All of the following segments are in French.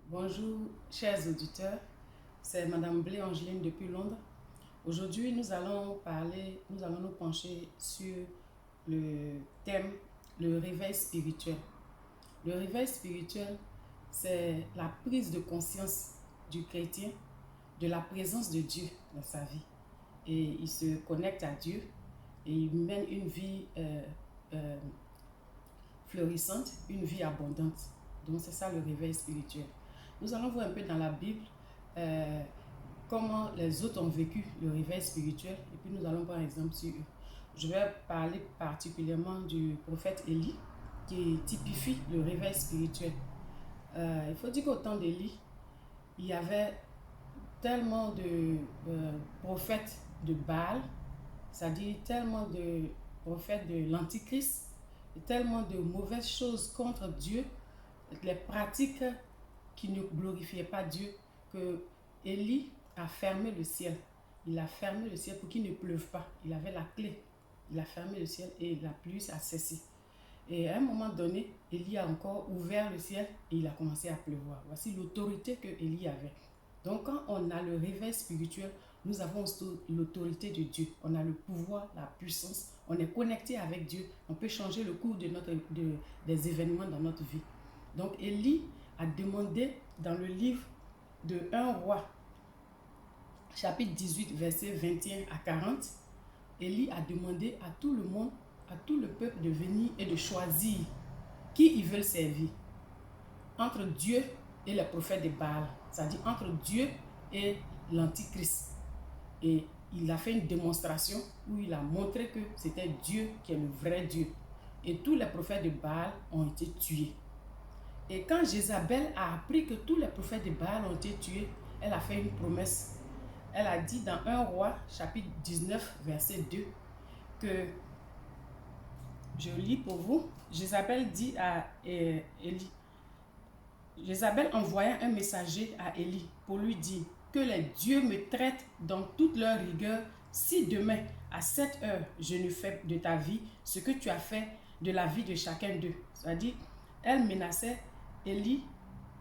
Bonjour, chers auditeurs, c'est Madame Blé Angeline depuis Londres. Aujourd'hui, nous allons nous pencher sur le thème le réveil spirituel. Le réveil spirituel, c'est la prise de conscience du chrétien de la présence de Dieu dans sa vie. Et il se connecte à Dieu et il mène une vie euh, florissante, une vie abondante. Donc c'est ça le réveil spirituel. Nous allons voir un peu dans la Bible euh, comment les autres ont vécu le réveil spirituel et puis nous allons prendre un exemple sur eux. Je vais parler particulièrement du prophète Élie qui typifie le réveil spirituel. Il faut dire qu'au temps d'Élie, il y avait tellement de prophètes de Baal, c'est-à-dire tellement de prophètes de l'Antichrist, et tellement de mauvaises choses contre Dieu, les pratiques qui ne glorifiaient pas Dieu, que Élie a fermé le ciel. Il a fermé le ciel pour qu'il ne pleuve pas. Il avait la clé. Il a fermé le ciel et la pluie a cessé. Et à un moment donné, Élie a encore ouvert le ciel et il a commencé à pleuvoir. Voici l'autorité que Élie avait. Donc quand on a le réveil spirituel, nous avons l'autorité de Dieu. On a le pouvoir, la puissance. On est connecté avec Dieu. On peut changer le cours des événements dans notre vie. Donc Élie a demandé dans le livre de 1 roi, chapitre 18, verset 21 à 40, Élie a demandé à tout le monde, à tout le peuple de venir et de choisir qui ils veulent servir. Entre Dieu et les prophètes de Baal, c'est-à-dire entre Dieu et l'Antichrist. Et il a fait une démonstration où il a montré que c'était Dieu qui est le vrai Dieu. Et tous les prophètes de Baal ont été tués. Et quand Jézabel a appris que tous les prophètes de Baal ont été tués, elle a fait une promesse. Elle a dit dans 1 roi, chapitre 19, verset 2, que, je lis pour vous, Jézabel dit à Élie, Jézabel envoya un messager à Élie pour lui dire que les dieux me traitent dans toute leur rigueur si demain à 7 heures je ne fais de ta vie ce que tu as fait de la vie de chacun d'eux. C'est-à-dire, elle menaçait Élie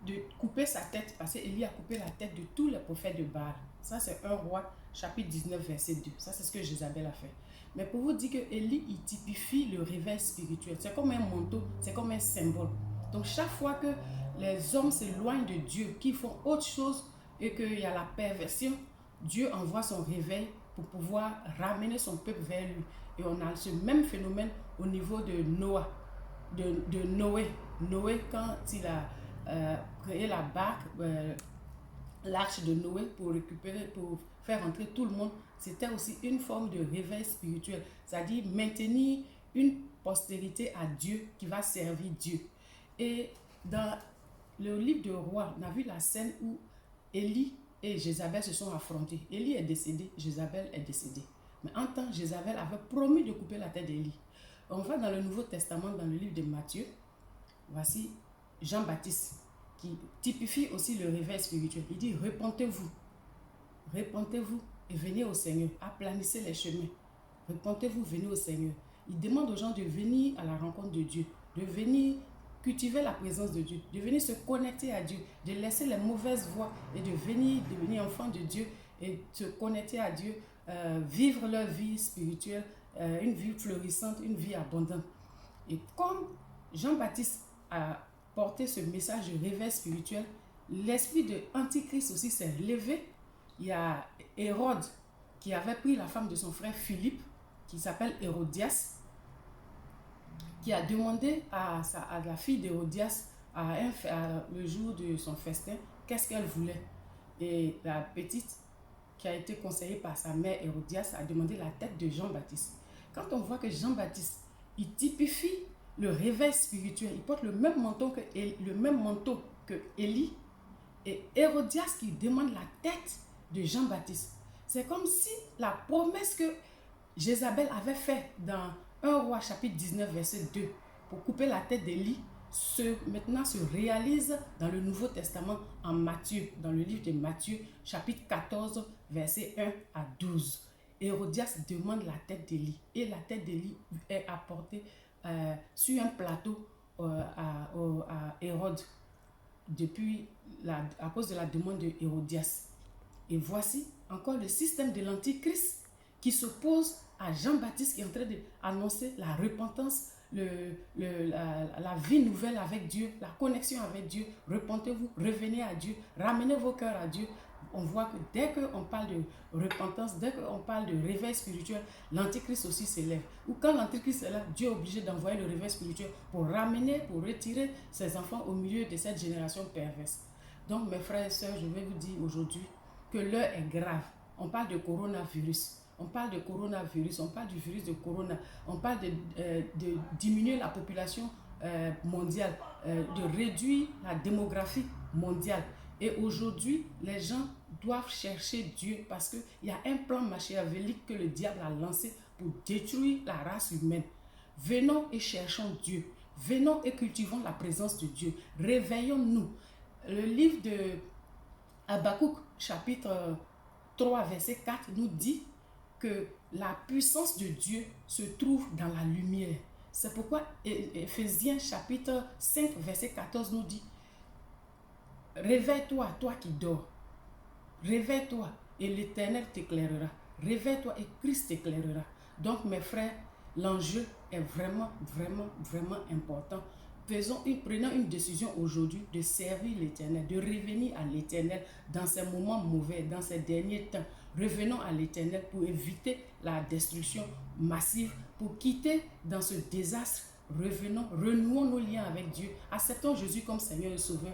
de couper sa tête parce qu'Élie a coupé la tête de tous les prophètes de Baal. Ça, c'est 1 roi, chapitre 19, verset 2. Ça, c'est ce que Jézabel a fait. Mais pour vous dire que Élie, il typifie le réveil spirituel. C'est comme un manteau, c'est comme un symbole. Donc, chaque fois que les hommes s'éloignent de Dieu, qu'ils font autre chose et qu'il y a la perversion, Dieu envoie son réveil pour pouvoir ramener son peuple vers lui. Et on a ce même phénomène au niveau de Noé. Noé, quand il a créé la barque, l'arche de Noé pour faire entrer tout le monde, c'était aussi une forme de réveil spirituel, c'est-à-dire maintenir une postérité à Dieu qui va servir Dieu. Et dans le livre de Rois, on a vu la scène où Élie et Jézabel se sont affrontés. Élie est décédé, Jézabel est décédée. Mais en temps, Jézabel avait promis de couper la tête d'Élie. On va dans le Nouveau Testament, dans le livre de Matthieu. Voici Jean-Baptiste qui typifie aussi le réveil spirituel. Il dit, repentez-vous et venez au Seigneur, aplanissez les chemins. Repentez-vous, venez au Seigneur. Il demande aux gens de venir à la rencontre de Dieu, de venir cultiver la présence de Dieu, de venir se connecter à Dieu, de laisser les mauvaises voies et de venir devenir enfant de Dieu et se connecter à Dieu, vivre leur vie spirituelle, une vie florissante, une vie abondante. Et comme Jean-Baptiste a porté ce message de réveil spirituel, l'esprit de Antichrist aussi s'est levé. Il y a Hérode qui avait pris la femme de son frère Philippe, qui s'appelle Hérodias, qui a demandé à la fille d'Hérodias, le jour de son festin, qu'est-ce qu'elle voulait. Et la petite, qui a été conseillée par sa mère Hérodias, a demandé la tête de Jean-Baptiste. Quand on voit que Jean-Baptiste, il typifie le réveil spirituel, il porte le même manteau que Élie, et Hérodias qui demande la tête de Jean-Baptiste. C'est comme si la promesse que Jézabel avait faite dans 1 roi chapitre 19 verset 2 pour couper la tête d'Élie maintenant se réalise dans le Nouveau Testament en Matthieu, dans le livre de Matthieu chapitre 14 verset 1 à 12. Hérodias demande la tête d'Élie et la tête d'Élie est apportée sur un plateau à Hérode. à cause de la demande de Hérodias. Et voici encore le système de l'Antichrist qui s'oppose à Jean-Baptiste qui est en train d'annoncer la repentance, la vie nouvelle avec Dieu, la connexion avec Dieu. Repentez-vous, revenez à Dieu, ramenez vos cœurs à Dieu. On voit que dès qu'on parle de repentance, dès qu'on parle de réveil spirituel, l'Antichrist aussi s'élève. Ou quand l'Antichrist est là, Dieu est obligé d'envoyer le réveil spirituel pour ramener, pour retirer ses enfants au milieu de cette génération perverse. Donc mes frères et sœurs, je vais vous dire aujourd'hui que l'heure est grave. On parle de coronavirus. On parle de coronavirus, on parle du virus de corona, on parle de diminuer la population mondiale, de réduire la démographie mondiale. Et aujourd'hui, les gens doivent chercher Dieu parce qu'il y a un plan machiavélique que le diable a lancé pour détruire la race humaine. Venons et cherchons Dieu. Venons et cultivons la présence de Dieu. Réveillons-nous. Le livre de Habakkuk, chapitre 3, verset 4, nous dit que la puissance de Dieu se trouve dans la lumière. C'est pourquoi Éphésiens chapitre 5, verset 14 nous dit: réveille-toi, toi qui dors. Réveille-toi et l'Éternel t'éclairera. Réveille-toi et Christ t'éclairera. Donc mes frères, l'enjeu est vraiment, vraiment, vraiment important. Prenons une décision aujourd'hui de servir l'Éternel, de revenir à l'Éternel dans ces moments mauvais, dans ces derniers temps. Revenons à l'Éternel pour éviter la destruction massive, pour quitter dans ce désastre. Revenons, renouons nos liens avec Dieu. Acceptons Jésus comme Seigneur et Sauveur.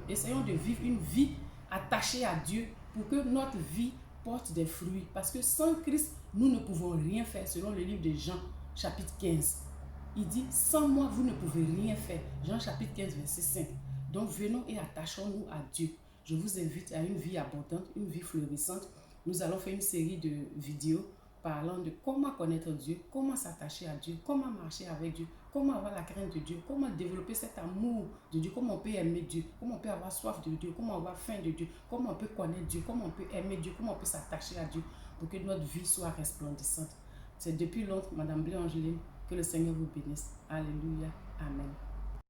Essayons de vivre une vie attachée à Dieu pour que notre vie porte des fruits. Parce que sans Christ, nous ne pouvons rien faire, selon le livre de Jean, chapitre 15. Il dit, sans moi, vous ne pouvez rien faire. Jean chapitre 15, verset 5. Donc, venons et attachons-nous à Dieu. Je vous invite à une vie abondante, une vie florissante. Nous allons faire une série de vidéos parlant de comment connaître Dieu, comment s'attacher à Dieu, comment marcher avec Dieu, comment avoir la crainte de Dieu, comment développer cet amour de Dieu, comment on peut aimer Dieu, comment on peut avoir soif de Dieu, comment avoir faim de Dieu, comment on peut connaître Dieu, comment on peut aimer Dieu, comment on peut s'attacher à Dieu pour que notre vie soit resplendissante. C'est depuis Londres, Madame Blé Angeline. Que le Seigneur vous bénisse. Alléluia. Amen.